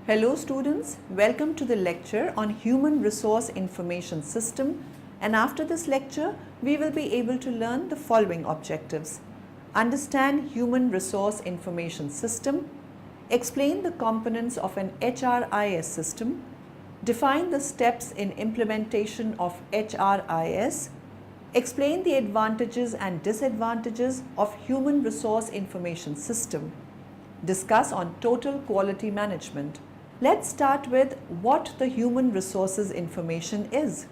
Hello students, welcome to the lecture on Human Resource Information System, and after this lecture we will be able to learn the following objectives. Understand Human Resource Information System, explain the components of an HRIS system, define the steps in implementation of HRIS, explain the advantages and disadvantages of Human Resource Information System, discuss on total quality management. Let's start with what the Human Resources Information is.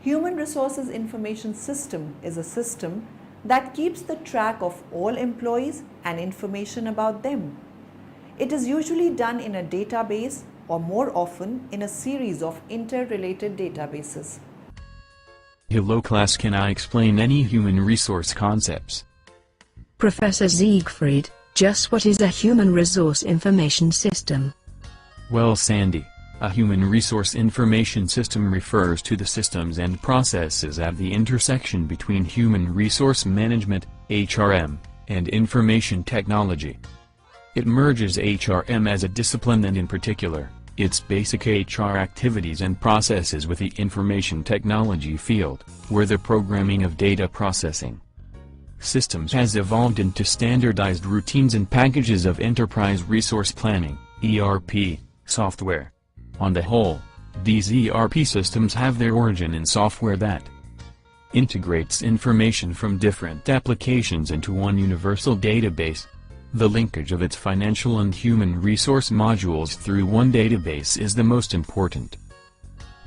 Human Resources Information System is a system that keeps the track of all employees and information about them. It is usually done in a database or more often in a series of interrelated databases. Hello class, can I explain any human resource concepts? Professor Siegfried, just what is a human resource information system? Well, Sandy, a human resource information system refers to the systems and processes at the intersection between human resource management, HRM, and information technology. It merges HRM as a discipline and in particular, its basic HR activities and processes with the information technology field, where the programming of data processing systems has evolved into standardized routines and packages of enterprise resource planning, ERP, software. On the whole, these ERP systems have their origin in software that integrates information from different applications into one universal database. The linkage of its financial and human resource modules through one database is the most important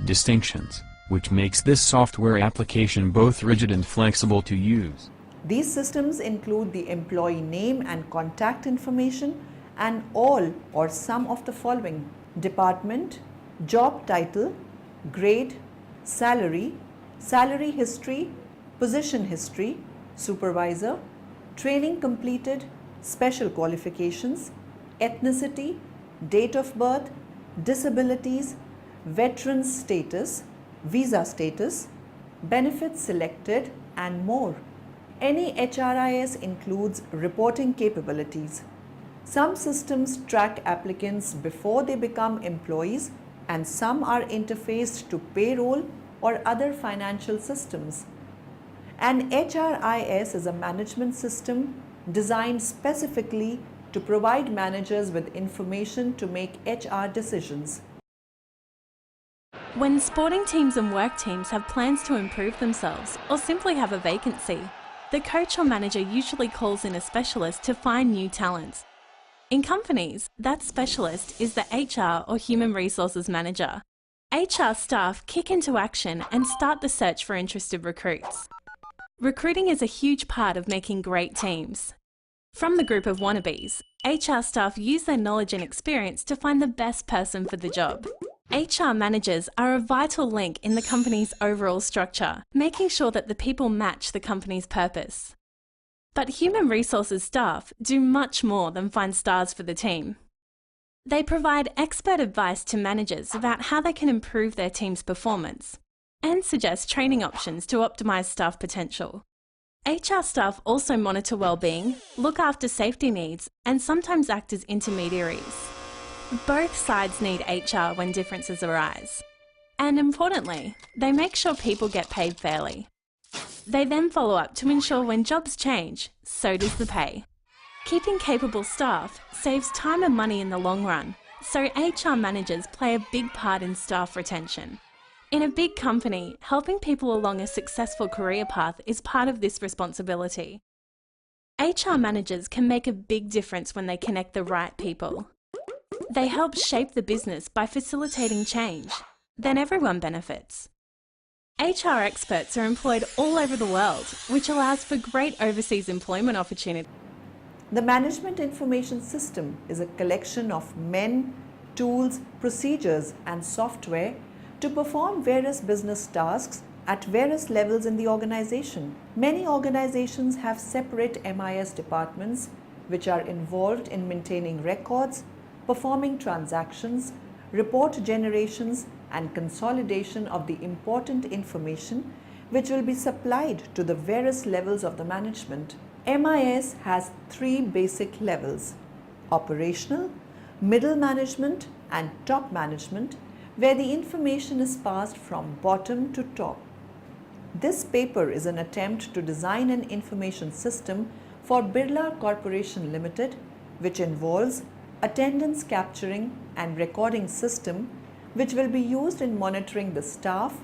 distinctions, which makes this software application both rigid and flexible to use. These systems include the employee name and contact information and all or some of the following: department, job title, grade, salary, salary history, position history, supervisor, training completed, special qualifications, ethnicity, date of birth, disabilities, veteran status, visa status, benefits selected, and more. Any HRIS includes reporting capabilities. Some systems track applicants before they become employees, and some are interfaced to payroll or other financial systems. An HRIS is a management system designed specifically to provide managers with information to make HR decisions. When sporting teams and work teams have plans to improve themselves or simply have a vacancy, the coach or manager usually calls in a specialist to find new talents. In companies, that specialist is the HR or Human Resources Manager. HR staff kick into action and start the search for interested recruits. Recruiting is a huge part of making great teams. From the group of wannabes, HR staff use their knowledge and experience to find the best person for the job. HR managers are a vital link in the company's overall structure, making sure that the people match the company's purpose. But human resources staff do much more than find stars for the team. They provide expert advice to managers about how they can improve their team's performance and suggest training options to optimize staff potential. HR staff also monitor well-being, look after safety needs, and sometimes act as intermediaries. Both sides need HR when differences arise. And importantly, they make sure people get paid fairly. They then follow up to ensure when jobs change, so does the pay. Keeping capable staff saves time and money in the long run, so HR managers play a big part in staff retention. In a big company, helping people along a successful career path is part of this responsibility. HR managers can make a big difference when they connect the right people. They help shape the business by facilitating change. Then everyone benefits. HR experts are employed all over the world, which allows for great overseas employment opportunities. The Management Information System is a collection of men, tools, procedures, and software to perform various business tasks at various levels in the organization. Many organizations have separate MIS departments which are involved in maintaining records, performing transactions, report generations, and consolidation of the important information which will be supplied to the various levels of the management. MIS has three basic levels: operational, middle management, and top management, where the information is passed from bottom to top. This paper is an attempt to design an information system for Birla Corporation Limited, which involves attendance capturing and recording system, which will be used in monitoring the staff,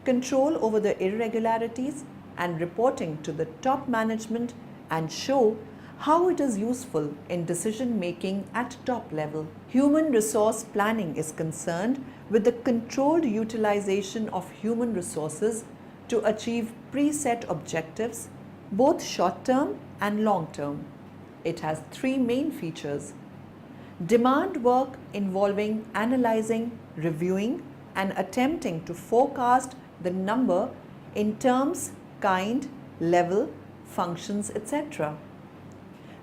control over the irregularities, and reporting to the top management, and show how it is useful in decision making at top level. Human resource planning is concerned with the controlled utilization of human resources to achieve preset objectives, both short-term and long-term. It has three main features. Demand work involving analyzing, reviewing, and attempting to forecast the number in terms, kind, level, functions, etc.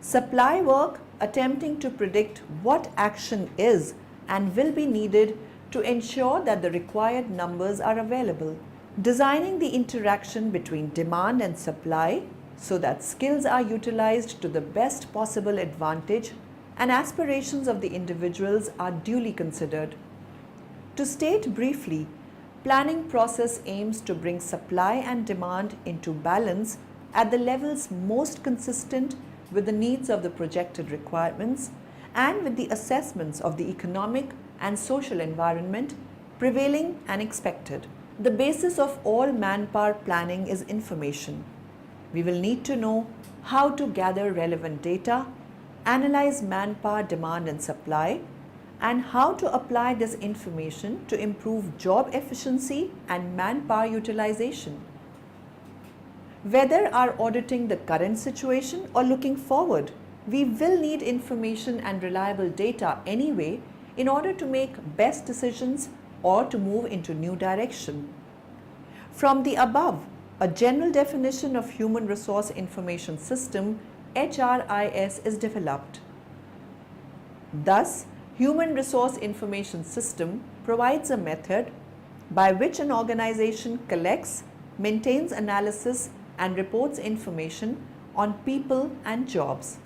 Supply work attempting to predict what action is and will be needed to ensure that the required numbers are available. Designing the interaction between demand and supply so that skills are utilized to the best possible advantage and aspirations of the individuals are duly considered. To state briefly, planning process aims to bring supply and demand into balance at the levels most consistent with the needs of the projected requirements and with the assessments of the economic and social environment prevailing and expected. The basis of all manpower planning is information. We will need to know how to gather relevant data, analyze manpower demand and supply, and how to apply this information to improve job efficiency and manpower utilization. Whether are auditing the current situation or looking forward, we will need information and reliable data anyway in order to make best decisions or to move into new direction. From the above, a general definition of Human Resource Information System HRIS is developed. Thus, Human Resource Information System provides a method by which an organization collects, maintains analysis, and reports information on people and jobs.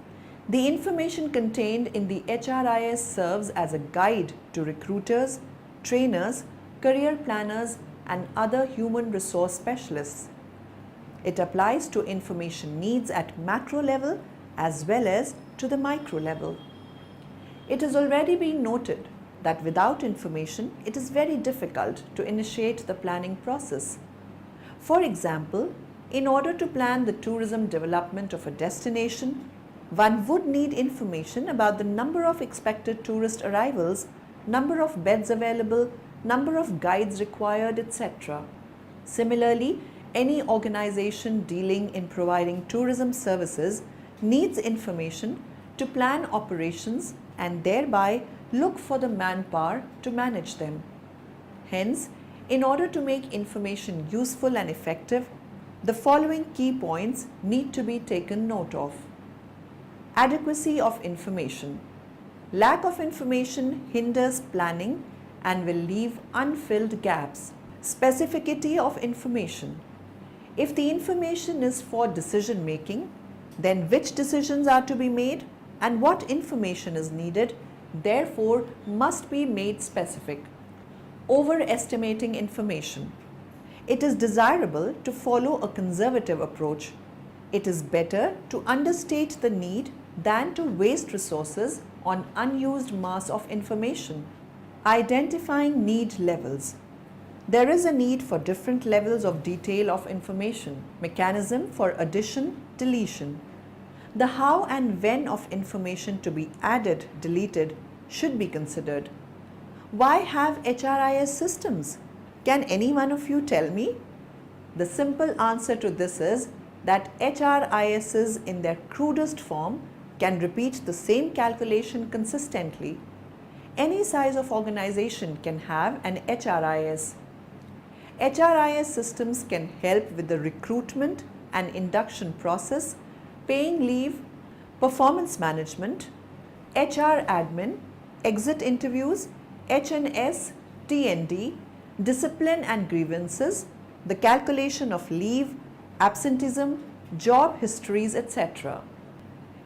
The information contained in the HRIS serves as a guide to recruiters, trainers, career planners, and other human resource specialists. It applies to information needs at macro level as well as to the micro level. It has already been noted that without information, it is very difficult to initiate the planning process. For example, in order to plan the tourism development of a destination, one would need information about the number of expected tourist arrivals, number of beds available, number of guides required, etc. Similarly, any organization dealing in providing tourism services needs information to plan operations and thereby look for the manpower to manage them. Hence, in order to make information useful and effective, the following key points need to be taken note of. Adequacy of information. Lack of information hinders planning and will leave unfilled gaps. Specificity of information. If the information is for decision making, then which decisions are to be made and what information is needed, therefore must be made specific. Overestimating information. It is desirable to follow a conservative approach. It is better to understate the need than to waste resources on unused mass of information. Identifying need levels. There is a need for different levels of detail of information, mechanism for addition, deletion. The how and when of information to be added, deleted should be considered. Why have HRIS systems? Can any one of you tell me? The simple answer to this is that HRISs in their crudest form can repeat the same calculation consistently. Any size of organization can have an HRIS. HRIS systems can help with the recruitment and induction process, paying leave, performance management, HR admin, exit interviews, H&S, T&D, discipline and grievances, the calculation of leave, absenteeism, job histories, etc.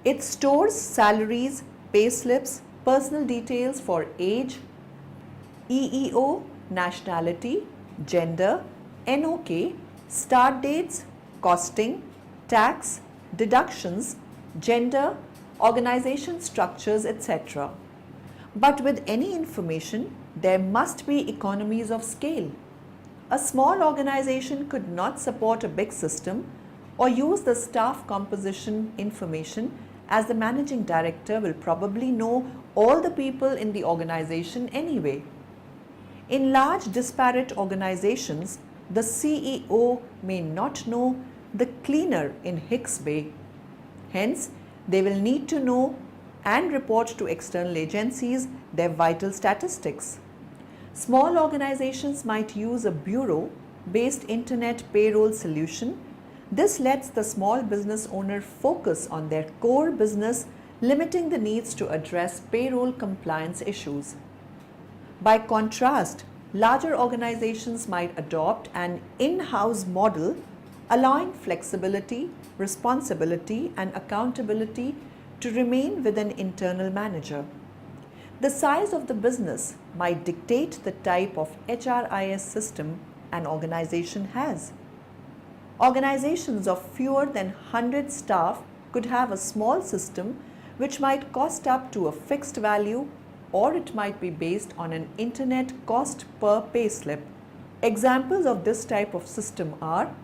It stores salaries, pay slips, personal details for age, EEO, nationality, gender, NOK, start dates, costing, tax, deductions, gender, organization structures, etc. But with any information, there must be economies of scale. A small organization could not support a big system or use the staff composition information, as the managing director will probably know all the people in the organization anyway. In large disparate organizations, the CEO may not know the cleaner in Hicks Bay. Hence, they will need to know and report to external agencies their vital statistics. Small organizations might use a bureau-based internet payroll solution. This lets the small business owner focus on their core business, limiting the needs to address payroll compliance issues. By contrast, larger organizations might adopt an in-house model, allowing flexibility, responsibility, and accountability to remain with an internal manager. The size of the business might dictate the type of HRIS system an organization has. Organizations of fewer than 100 staff could have a small system which might cost up to a fixed value, or it might be based on an internet cost per payslip. Examples of this type of system are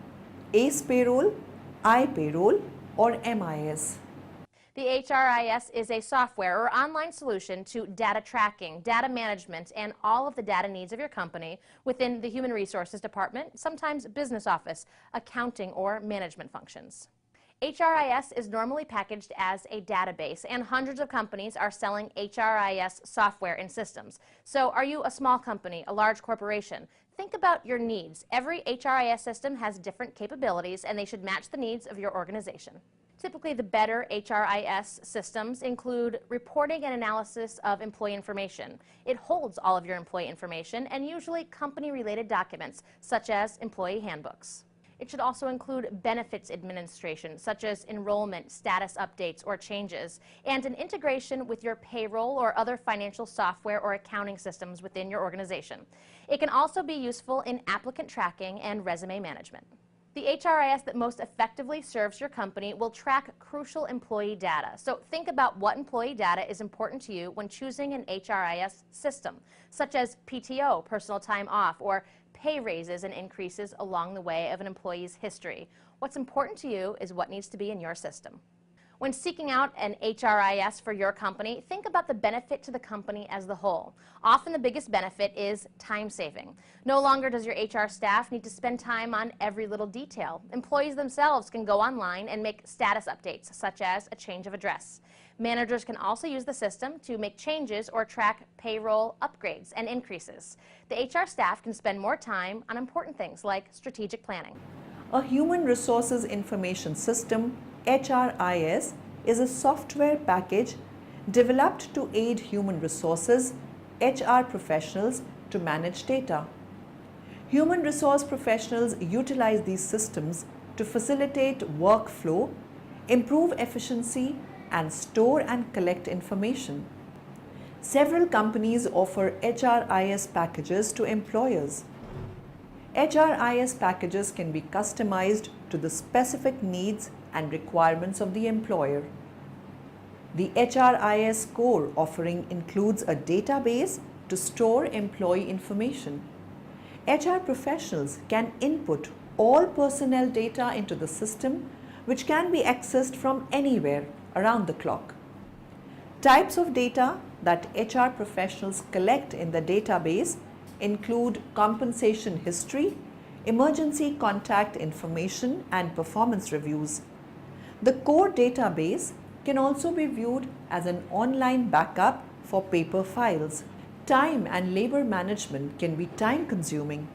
ACE payroll, iPayroll, or MIS. The HRIS is a software or online solution to data tracking, data management, and all of the data needs of your company within the Human Resources Department, sometimes business office, accounting, or management functions. HRIS is normally packaged as a database, and hundreds of companies are selling HRIS software and systems. So are you a small company, a large corporation? Think about your needs. Every HRIS system has different capabilities, and they should match the needs of your organization. Typically, the better HRIS systems include reporting and analysis of employee information. It holds all of your employee information and usually company-related documents, such as employee handbooks. It should also include benefits administration, such as enrollment, status updates, or changes, and an integration with your payroll or other financial software or accounting systems within your organization. It can also be useful in applicant tracking and resume management. The HRIS that most effectively serves your company will track crucial employee data. So think about what employee data is important to you when choosing an HRIS system, such as PTO, personal time off, or pay raises and increases along the way of an employee's history. What's important to you is what needs to be in your system. When seeking out an HRIS for your company, think about the benefit to the company as the whole. Often the biggest benefit is time saving. No longer does your HR staff need to spend time on every little detail. Employees themselves can go online and make status updates, such as a change of address. Managers can also use the system to make changes or track payroll upgrades and increases. The HR staff can spend more time on important things like strategic planning. A human resources information system, HRIS, is a software package developed to aid human resources, HR professionals, to manage data. Human resource professionals utilize these systems to facilitate workflow, improve efficiency, and store and collect information. Several companies offer HRIS packages to employers. HRIS packages can be customized to the specific needs and requirements of the employer. The HRIS core offering includes a database to store employee information. HR professionals can input all personnel data into the system, which can be accessed from anywhere around the clock. Types of data that HR professionals collect in the database include compensation history, emergency contact information, and performance reviews. The core database can also be viewed as an online backup for paper files. Time and labor management can be time-consuming.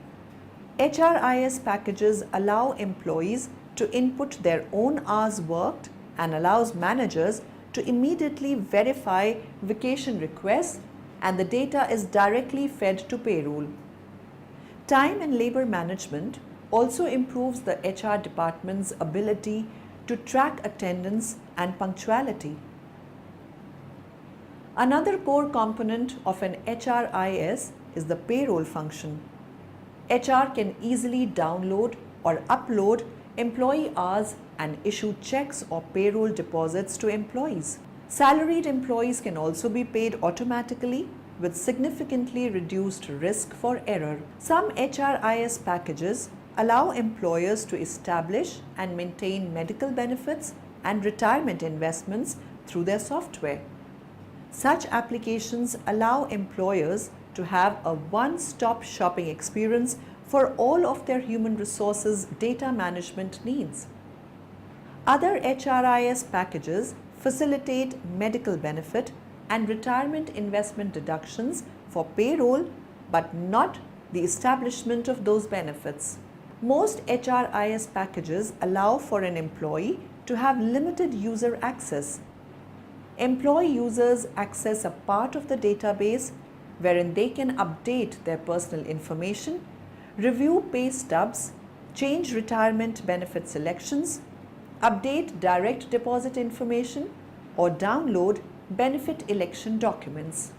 HRIS packages allow employees to input their own hours worked and allows managers to immediately verify vacation requests, and the data is directly fed to payroll. Time and labor management also improves the HR department's ability to track attendance and punctuality. Another core component of an HRIS is the payroll function. HR can easily download or upload employee hours and issue checks or payroll deposits to employees. Salaried employees can also be paid automatically with significantly reduced risk for error. Some HRIS packages allow employers to establish and maintain medical benefits and retirement investments through their software. Such applications allow employers to have a one-stop shopping experience for all of their human resources data management needs. Other HRIS packages facilitate medical benefit and retirement investment deductions for payroll, but not the establishment of those benefits. Most HRIS packages allow for an employee to have limited user access. Employee users access a part of the database wherein they can update their personal information, review pay stubs, change retirement benefit selections, update direct deposit information, or download benefit election documents.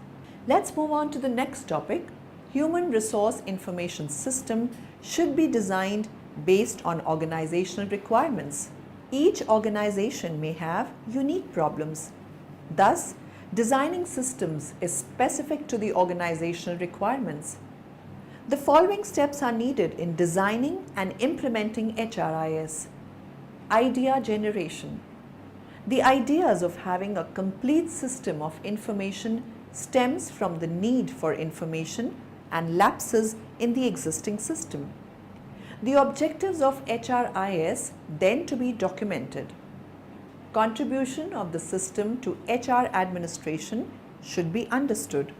Let's move on to the next topic. Human resource information system should be designed based on organizational requirements. Each organization may have unique problems. Thus, designing systems is specific to the organizational requirements. The following steps are needed in designing and implementing HRIS. Idea generation. The ideas of having a complete system of information stems from the need for information and lapses in the existing system. The objectives of HRIS then to be documented. Contribution of the system to HR administration should be understood.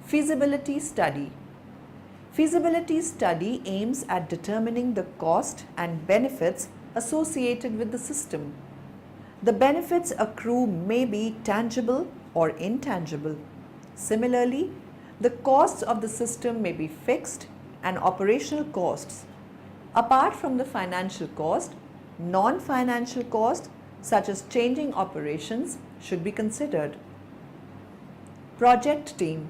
Feasibility study. Feasibility study aims at determining the cost and benefits associated with the system. The benefits accrue may be tangible or intangible. Similarly, the costs of the system may be fixed and operational costs. Apart from the financial cost, non-financial costs such as changing operations should be considered. Project team.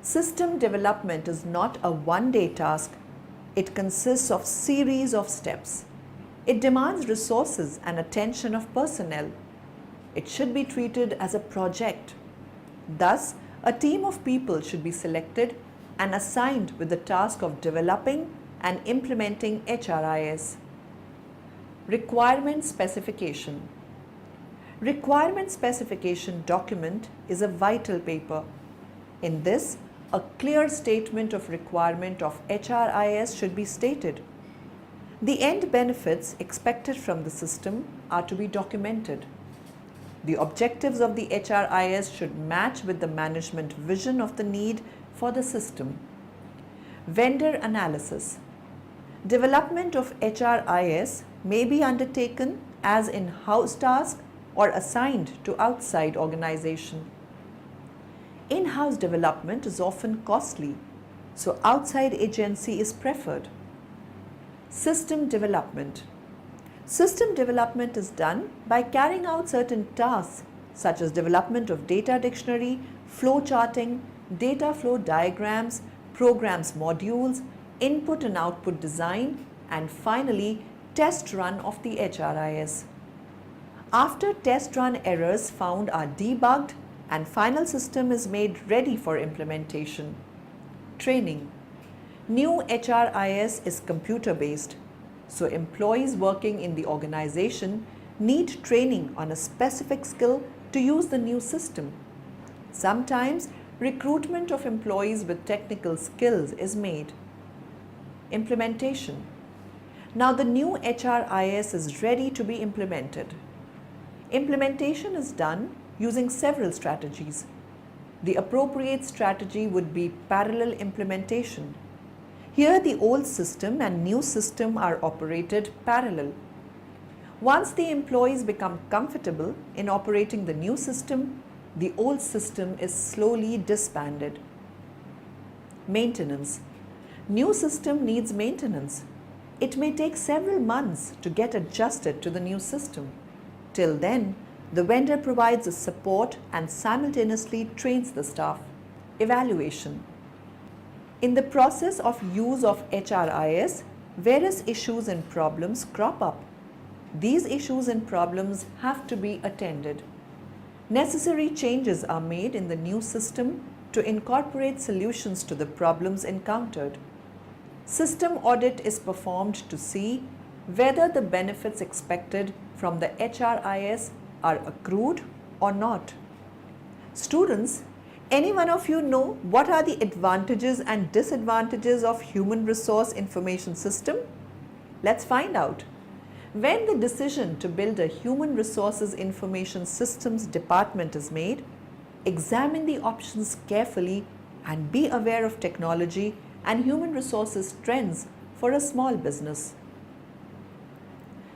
System development is not a one-day task. It consists of series of steps. It demands resources and attention of personnel. It should be treated as a project. Thus, a team of people should be selected and assigned with the task of developing and implementing HRIS. Requirement specification. Requirement specification document is a vital paper. In this, a clear statement of requirement of HRIS should be stated. The end benefits expected from the system are to be documented. The objectives of the HRIS should match with the management vision of the need for the system. Vendor analysis. Development of HRIS may be undertaken as in-house task or assigned to outside organization. In-house development is often costly, so outside agency is preferred. System development. System development is done by carrying out certain tasks such as development of data dictionary, flow charting, data flow diagrams, programs modules, input and output design, and finally test run of the HRIS. After test run errors found are debugged and final system is made ready for implementation. Training. New HRIS is computer based, so employees working in the organization need training on a specific skill to use the new system. Sometimes recruitment of employees with technical skills is made. Implementation. Now the new HRIS is ready to be implemented. Implementation is done using several strategies. The appropriate strategy would be parallel implementation. Here the old system and new system are operated parallel. Once the employees become comfortable in operating the new system, the old system is slowly disbanded. Maintenance. New system needs maintenance. It may take several months to get adjusted to the new system. Till then, the vendor provides the support and simultaneously trains the staff. Evaluation. In the process of use of HRIS, various issues and problems crop up. These issues and problems have to be attended. Necessary changes are made in the new system to incorporate solutions to the problems encountered. System audit is performed to see whether the benefits expected from the HRIS are accrued or not. Students, any one of you know what are the advantages and disadvantages of human resource information system? Let's find out. When the decision to build a human resources information systems department is made, examine the options carefully and be aware of technology and human resources trends for a small business.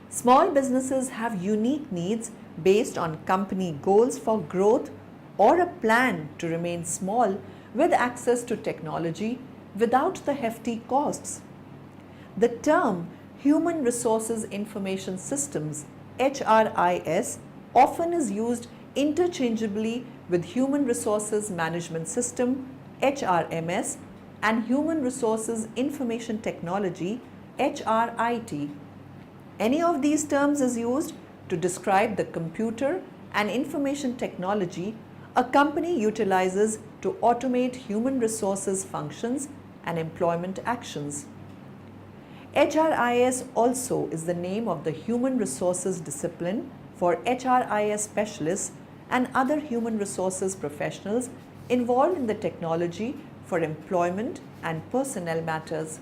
Small businesses have unique needs based on company goals for growth or a plan to remain small with access to technology without the hefty costs. The term Human Resources Information Systems HRIS often is used interchangeably with Human Resources Management System HRMS and Human Resources Information Technology HRIT. Any of these terms is used to describe the computer and information technology a company utilizes to automate human resources functions and employment actions. HRIS also is the name of the human resources discipline for HRIS specialists and other human resources professionals involved in the technology for employment and personnel matters.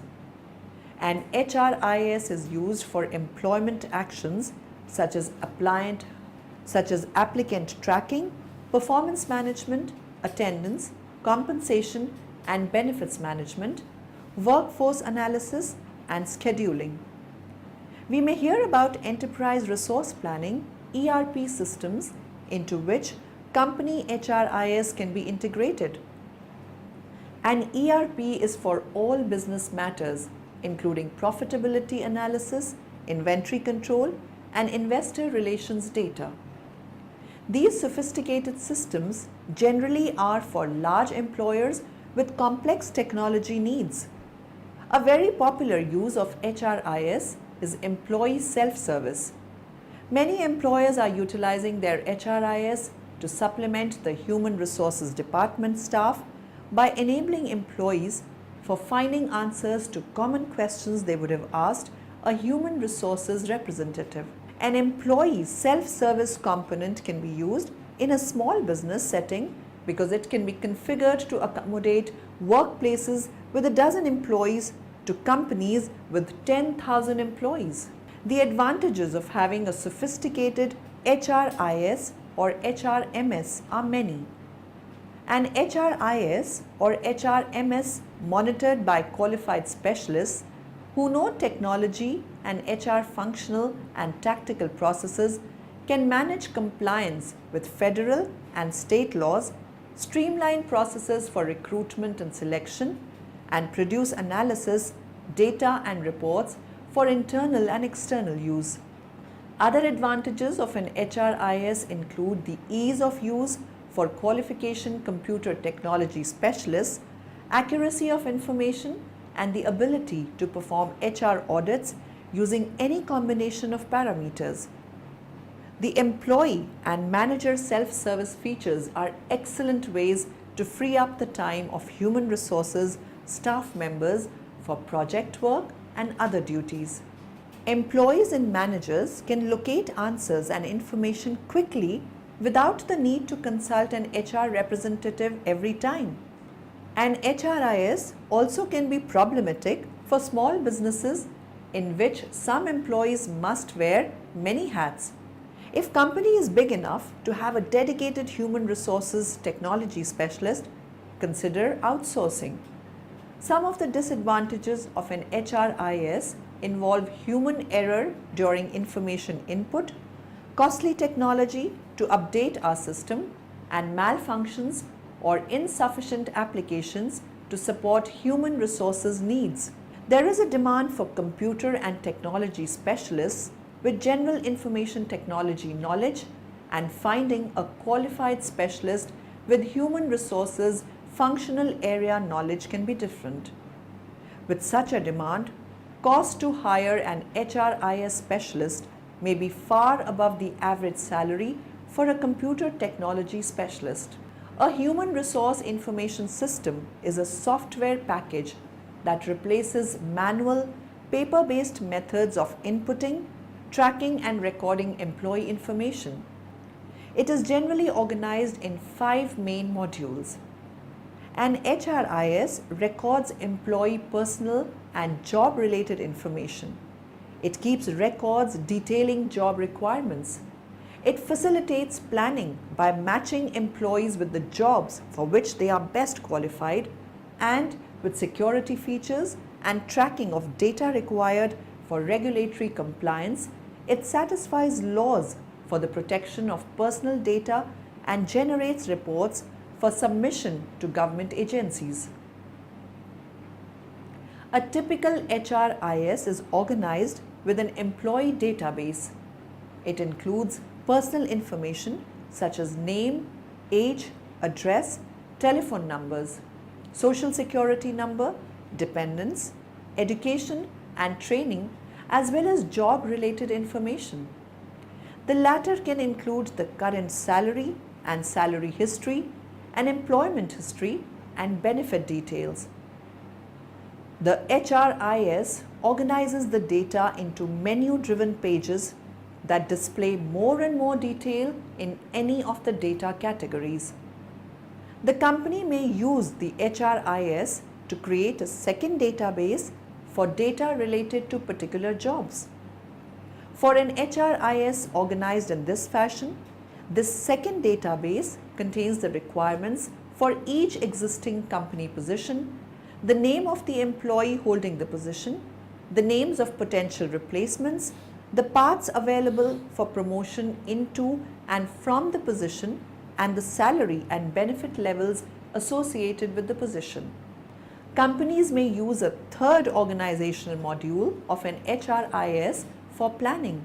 And HRIS is used for employment actions such as applicant tracking, performance management, attendance, compensation and benefits management, workforce analysis and scheduling. We may hear about enterprise resource planning, ERP systems into which company HRIS can be integrated. An ERP is for all business matters, including profitability analysis, inventory control, and investor relations data. These sophisticated systems generally are for large employers with complex technology needs. A very popular use of HRIS is employee self-service. Many employers are utilizing their HRIS to supplement the human resources department staff by enabling employees for finding answers to common questions they would have asked a human resources representative. An employee self-service component can be used in a small business setting because it can be configured to accommodate workplaces with a dozen employees to companies with 10,000 employees. The advantages of having a sophisticated HRIS or HRMS are many. An HRIS or HRMS monitored by qualified specialists who know technology and HR functional and tactical processes can manage compliance with federal and state laws, streamline processes for recruitment and selection, and produce analysis, data and reports for internal and external use. Other advantages of an HRIS include the ease of use for qualification computer technology specialists, accuracy of information, and the ability to perform HR audits using any combination of parameters. The employee and manager self-service features are excellent ways to free up the time of human resources staff members for project work and other duties. Employees and managers can locate answers and information quickly without the need to consult an HR representative every time. An HRIS also can be problematic for small businesses in which some employees must wear many hats. If company is big enough to have a dedicated human resources technology specialist, consider outsourcing. Some of the disadvantages of an HRIS involve human error during information input, costly technology to update our system, and malfunctions or insufficient applications to support human resources needs. There is a demand for computer and technology specialists with general information technology knowledge, and finding a qualified specialist with human resources functional area knowledge can be different. With such a demand, cost to hire an HRIS specialist may be far above the average salary for a computer technology specialist. A human resource information system is a software package that replaces manual, paper-based methods of inputting, tracking and recording employee information. It is generally organized in 5 main modules. An HRIS records employee personal and job-related information. It keeps records detailing job requirements. It facilitates planning by matching employees with the jobs for which they are best qualified, and with security features and tracking of data required for regulatory compliance, it satisfies laws for the protection of personal data and generates reports for submission to government agencies. A typical HRIS is organized with an employee database. It includes personal information such as name, age, address, telephone numbers, social security number, dependents, education and training, as well as job-related information. The latter can include the current salary and salary history, and employment history and benefit details. The HRIS organizes the data into menu-driven pages that display more and more detail in any of the data categories. The company may use the HRIS to create a second database for data related to particular jobs. For an HRIS organized in this fashion, this second database contains the requirements for each existing company position, the name of the employee holding the position, the names of potential replacements, the paths available for promotion into and from the position, and the salary and benefit levels associated with the position. Companies may use a third organizational module of an HRIS for planning.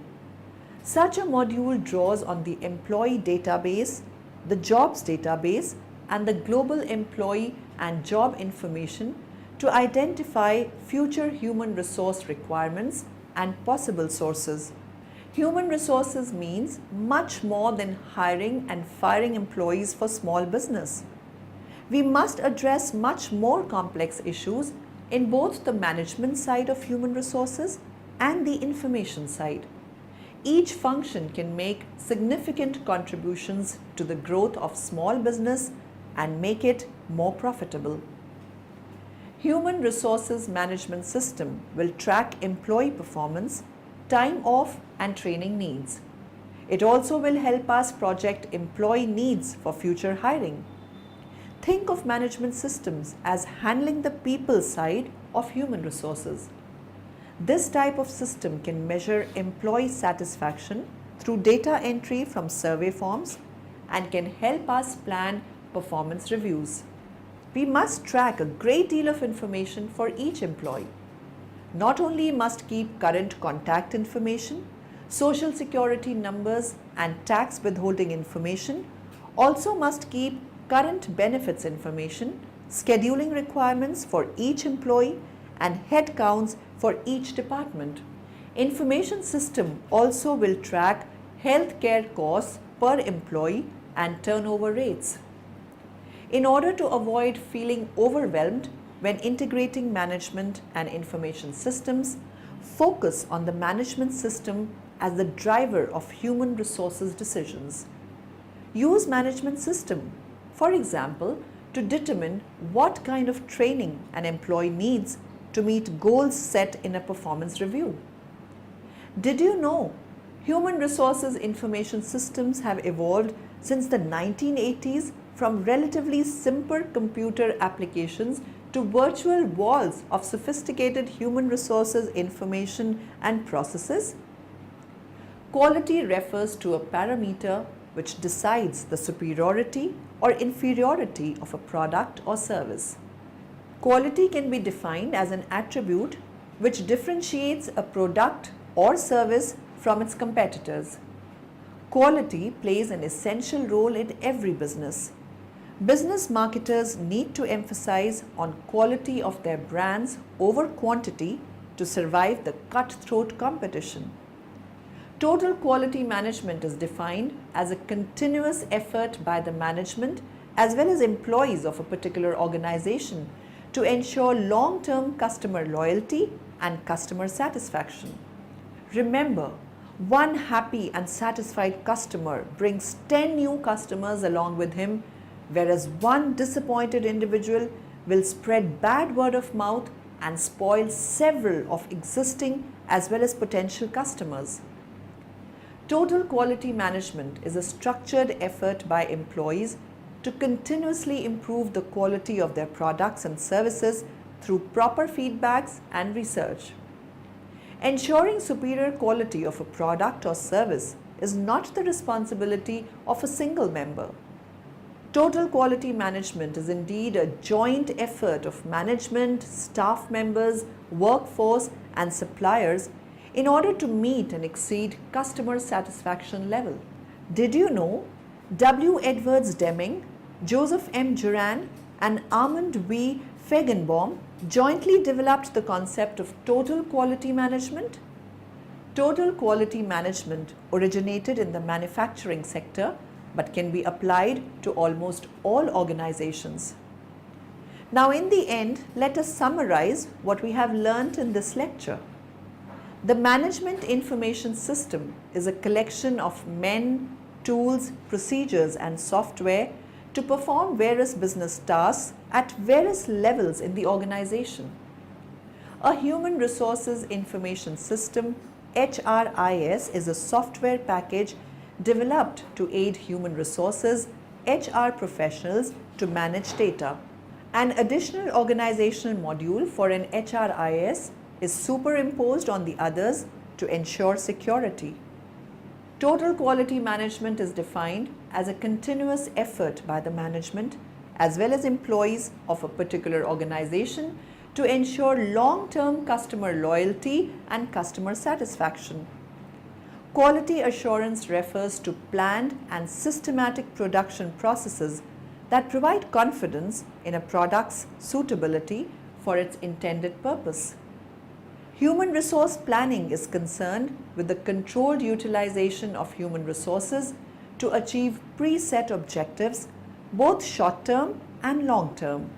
Such a module draws on the employee database, the jobs database, and the global employee and job information to identify future human resource requirements and possible sources. Human resources means much more than hiring and firing employees for small business. We must address much more complex issues in both the management side of human resources and the information side. Each function can make significant contributions to the growth of small business and make it more profitable. Human resources management system will track employee performance, time off and training needs. It also will help us project employee needs for future hiring. Think of management systems as handling the people side of human resources. This type of system can measure employee satisfaction through data entry from survey forms and can help us plan performance reviews. We must track a great deal of information for each employee. Not only must keep current contact information, social security numbers and tax withholding information, also must keep current benefits information, scheduling requirements for each employee, and head counts for each department. Information system also will track healthcare costs per employee and turnover rates. In order to avoid feeling overwhelmed when integrating management and information systems, focus on the management system as the driver of human resources decisions. Use management system, for example, to determine what kind of training an employee needs to meet goals set in a performance review. Did you know human resources information systems have evolved since the 1980s from relatively simple computer applications to virtual walls of sophisticated human resources information and processes? Quality refers to a parameter which decides the superiority or inferiority of a product or service. Quality can be defined as an attribute which differentiates a product or service from its competitors. Quality plays an essential role in every business. Business marketers need to emphasize on quality of their brands over quantity to survive the cutthroat competition. Total quality management is defined as a continuous effort by the management as well as employees of a particular organization to ensure long-term customer loyalty and customer satisfaction. Remember, one happy and satisfied customer brings 10 new customers along with him, whereas one disappointed individual will spread bad word of mouth and spoil several of existing as well as potential customers. Total quality management is a structured effort by employees to continuously improve the quality of their products and services through proper feedbacks and research. Ensuring superior quality of a product or service is not the responsibility of a single member. Total quality management is indeed a joint effort of management, staff members, workforce, and suppliers in order to meet and exceed customer satisfaction level. Did you know W. Edwards Deming, Joseph M. Juran, and Armand V. Feigenbaum jointly developed the concept of total quality management? Total quality management originated in the manufacturing sector but can be applied to almost all organizations. Now, in the end, let us summarize what we have learnt in this lecture. The management information system is a collection of men, tools, procedures, and software to perform various business tasks at various levels in the organization. A human resources information system, HRIS, is a software package developed to aid human resources, HR professionals to manage data. An additional organizational module for an HRIS is superimposed on the others to ensure security. Total quality management is defined as a continuous effort by the management as well as employees of a particular organization to ensure long-term customer loyalty and customer satisfaction. Quality assurance refers to planned and systematic production processes that provide confidence in a product's suitability for its intended purpose. Human resource planning is concerned with the controlled utilization of human resources to achieve preset objectives, both short-term and long-term.